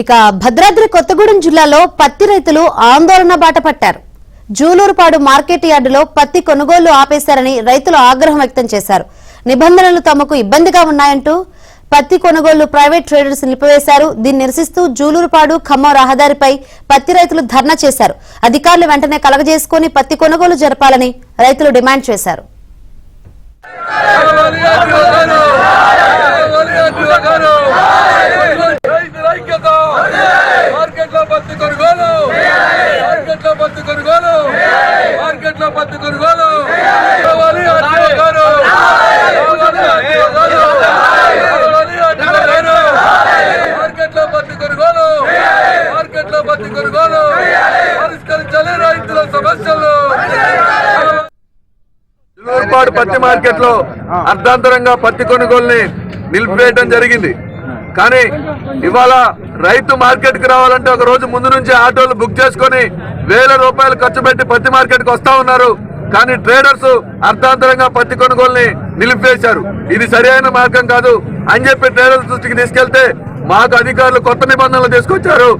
ఇక భద్రాద్రి కొత్తగూడెం జిల్లాలో పత్తి రైతులు ఆందోళన బాట పట్టారు. జూలూరుపాడు మార్కెట్ యార్డులో పత్తి కొనుగోలు ఆపేశారని రైతులు ఆగ్రహం వ్యక్తం చేశారు. నిబంధనలు తమకు ఇబ్బందిగా ఉన్నాయంటూ పత్తి కొనుగోలు ప్రైవేట్ ట్రేడర్స్ నిలిపివేశారు. దీన్ని నిరసిస్తూ జూలూరుపాడు ఖమ్మం రహదారిపై పత్తి రైతులు ధర్నా చేశారు. అధికారులు వెంటనే కలగజేసుకుని పత్తి కొనుగోలు జరపాలని రైతులు డిమాండ్ చేశారు. జూలూరుపాడు పత్తి మార్కెట్ లో అర్ధాంతరంగా పత్తి కొనుగోలుని నిలిపివేయడం జరిగింది. కానీ ఇవాళ రైతు మార్కెట్ కి రావాలంటే ఒక రోజు ముందు నుంచి ఆటోలు బుక్ చేసుకుని వేల రూపాయలు ఖర్చు పెట్టి పత్తి మార్కెట్ కి వస్తా ఉన్నారు. కానీ ట్రేడర్స్ అర్ధాంతరంగా పత్తి కొనుగోలుని నిలిపివేశారు. ఇది సరైన మార్గం కాదు అని చెప్పి ట్రేడర్స్ దృష్టికి తీసుకెళ్తే మాకు అధికారులు కొత్త నిబంధనలు తీసుకొచ్చారు.